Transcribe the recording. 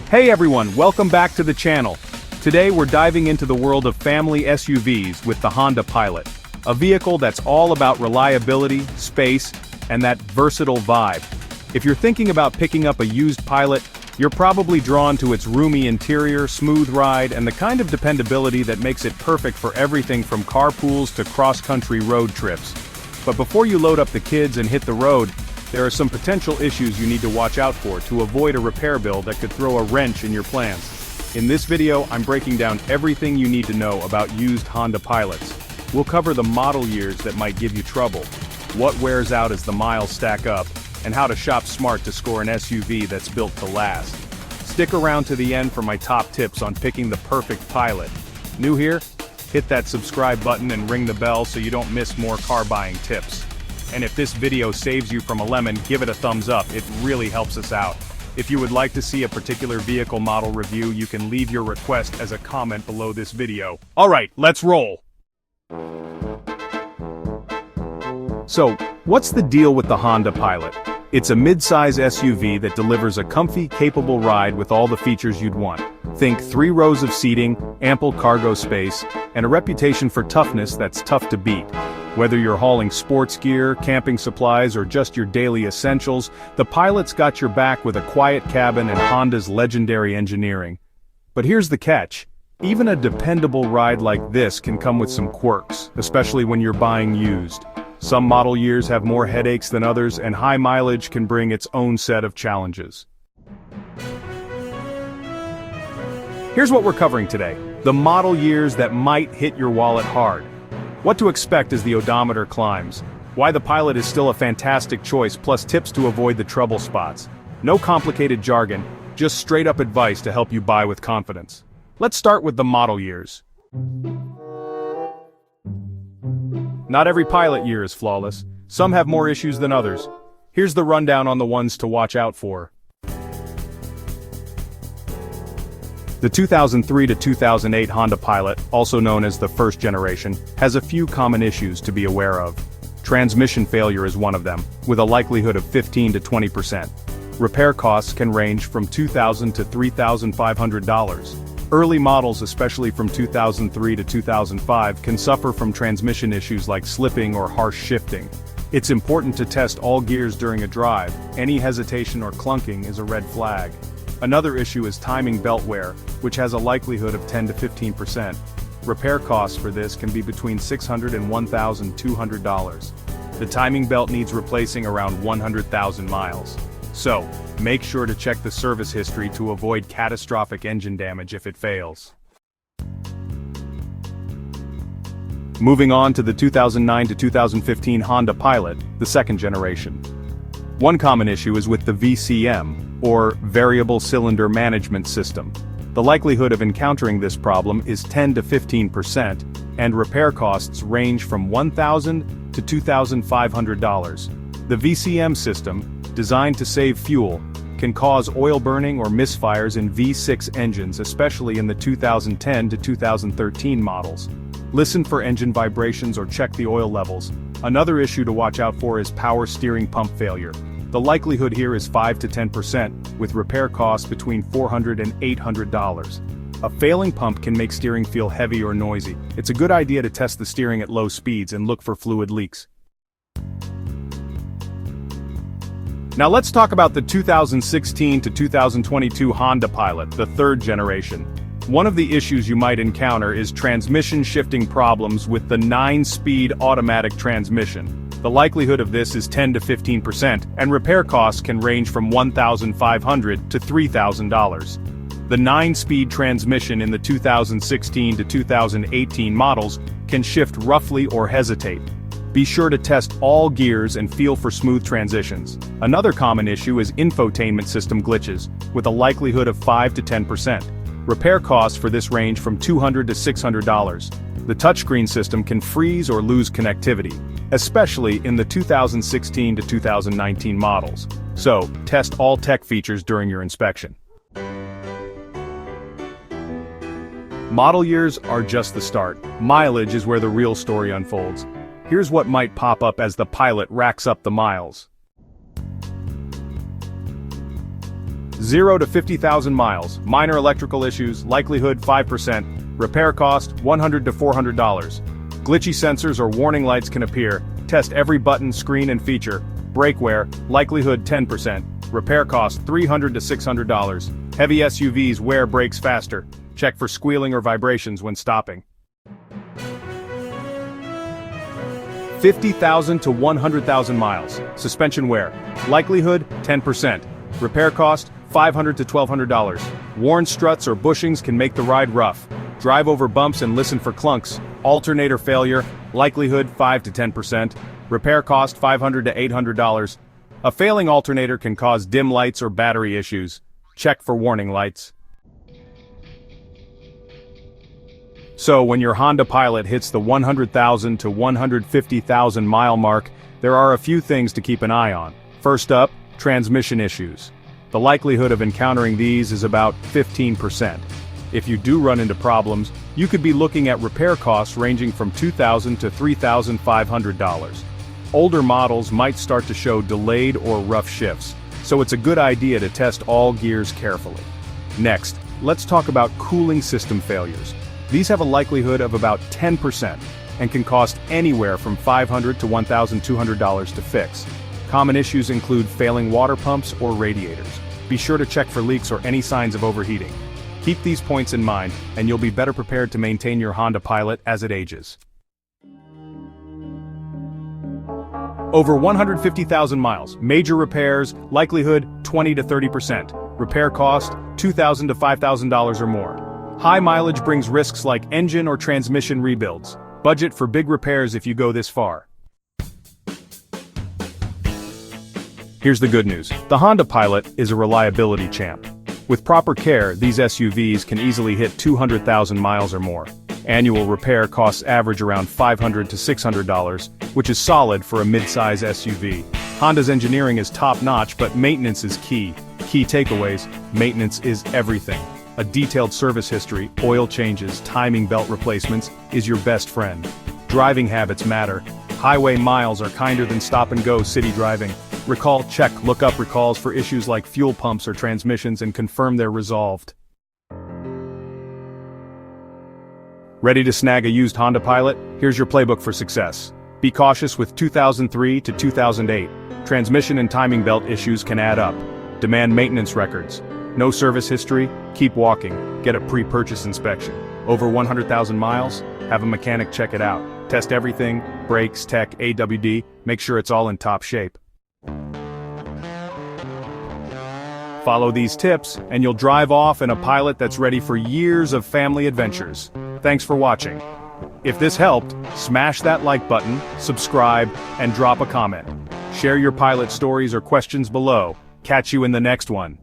Hey everyone, welcome back to the channel. Today we're diving into the world of family SUVs with the Honda Pilot, a vehicle that's all about reliability, space, and that versatile vibe. If you're thinking about picking up a used Pilot, you're probably drawn to its roomy interior, smooth ride, and the kind of dependability that makes it perfect for everything from carpools to cross-country road trips. But before you load up the kids and hit the road, there are some potential issues you need to watch out for to avoid a repair bill that could throw a wrench in your plans. In this video, I'm breaking down everything you need to know about used Honda Pilots. We'll cover the model years that might give you trouble, what wears out as the miles stack up, and how to shop smart to score an SUV that's built to last. Stick around to the end for my top tips on picking the perfect Pilot. New here? Hit that subscribe button and ring the bell so you don't miss more car buying tips. And if this video saves you from a lemon, give it a thumbs up, it really helps us out. If you would like to see a particular vehicle model review, you can leave your request as a comment below this video. Alright, let's roll! So, what's the deal with the Honda Pilot? It's a mid-size SUV that delivers a comfy, capable ride with all the features you'd want. Think 3 rows of seating, ample cargo space, and a reputation for toughness that's tough to beat. Whether you're hauling sports gear, camping supplies, or just your daily essentials, the Pilot's got your back with a quiet cabin and Honda's legendary engineering. But here's the catch. Even a dependable ride like this can come with some quirks, especially when you're buying used. Some model years have more headaches than others, and high mileage can bring its own set of challenges. Here's what we're covering today: the model years that might hit your wallet hard. What to expect as the odometer climbs. Why the Pilot is still a fantastic choice, plus tips to avoid the trouble spots. No complicated jargon, just straight-up advice to help you buy with confidence. Let's start with the model years. Not every Pilot year is flawless. Some have more issues than others. Here's the rundown on the ones to watch out for. The 2003 to 2008 Honda Pilot, also known as the first generation, has a few common issues to be aware of. Transmission failure is one of them, with a likelihood of 15 to 20%. Repair costs can range from $2,000 to $3,500. Early models, especially from 2003 to 2005, can suffer from transmission issues like slipping or harsh shifting. It's important to test all gears during a drive. Any hesitation or clunking is a red flag. Another issue is timing belt wear, which has a likelihood of 10 to 15%. Repair costs for this can be between $600 and $1,200. The timing belt needs replacing around 100,000 miles. So, make sure to check the service history to avoid catastrophic engine damage if it fails. Moving on to the 2009 to 2015 Honda Pilot, the second generation. One common issue is with the VCM, or Variable Cylinder Management System. The likelihood of encountering this problem is 10 to 15%, and repair costs range from $1,000 to $2,500. The VCM system, designed to save fuel, can cause oil burning or misfires in V6 engines, especially in the 2010 to 2013 models. Listen for engine vibrations or check the oil levels. Another issue to watch out for is power steering pump failure. The likelihood here is 5 to 10%, with repair costs between $400 and $800. A failing pump can make steering feel heavy or noisy. It's a good idea to test the steering at low speeds and look for fluid leaks. Now let's talk about the 2016 to 2022 Honda Pilot, the third generation. One of the issues you might encounter is transmission shifting problems with the 9-speed automatic transmission. The likelihood of this is 10 to 15%, and repair costs can range from $1,500 to $3,000. The 9-speed transmission in the 2016 to 2018 models can shift roughly or hesitate. Be sure to test all gears and feel for smooth transitions. Another common issue is infotainment system glitches, with a likelihood of 5 to 10%. Repair costs for this range from $200 to $600. The touchscreen system can freeze or lose connectivity, especially in the 2016 to 2019 models. So, test all tech features during your inspection. Model years are just the start. Mileage is where the real story unfolds. Here's what might pop up as the Pilot racks up the miles. 0 to 50,000 miles, minor electrical issues, likelihood 5%, repair cost $100 to $400. Glitchy sensors or warning lights can appear, test every button, screen and feature. Brake wear, likelihood 10%, repair cost $300 to $600. Heavy SUVs wear brakes faster, check for squealing or vibrations when stopping. 50,000 to 100,000 miles, suspension wear, likelihood 10%, repair cost $500 to $1,200. Worn struts or bushings can make the ride rough. Drive over bumps and listen for clunks. Alternator failure, likelihood 5 to 10%, repair cost $500 to $800. A failing alternator can cause dim lights or battery issues. Check for warning lights. So when your Honda Pilot hits the 100,000 to 150,000 mile mark, there are a few things to keep an eye on. First up, transmission issues. The likelihood of encountering these is about 15%. If you do run into problems, you could be looking at repair costs ranging from $2,000 to $3,500. Older models might start to show delayed or rough shifts, so it's a good idea to test all gears carefully. Next, let's talk about cooling system failures. These have a likelihood of about 10% and can cost anywhere from $500 to $1,200 to fix. Common issues include failing water pumps or radiators. Be sure to check for leaks or any signs of overheating. Keep these points in mind, and you'll be better prepared to maintain your Honda Pilot as it ages. Over 150,000 miles, major repairs, likelihood 20 to 30%. Repair cost $2,000 to $5,000 or more. High mileage brings risks like engine or transmission rebuilds. Budget for big repairs if you go this far. Here's the good news. The Honda Pilot is a reliability champ. With proper care, these SUVs can easily hit 200,000 miles or more. Annual repair costs average around $500 to $600, which is solid for a mid-size SUV. Honda's engineering is top-notch, but maintenance is key. Key takeaways: maintenance is everything. A detailed service history, oil changes, timing belt replacements is your best friend. Driving habits matter. Highway miles are kinder than stop-and-go city driving. Recall check, look up recalls for issues like fuel pumps or transmissions and confirm they're resolved. Ready to snag a used Honda Pilot? Here's your playbook for success. Be cautious with 2003 to 2008. Transmission and timing belt issues can add up. Demand maintenance records. No service history? Keep walking. Get a pre-purchase inspection. Over 100,000 miles? Have a mechanic check it out. Test everything, brakes, tech, AWD, make sure it's all in top shape. Follow these tips, and you'll drive off in a Pilot that's ready for years of family adventures. Thanks for watching. If this helped, smash that like button, subscribe, and drop a comment. Share your Pilot stories or questions below. Catch you in the next one.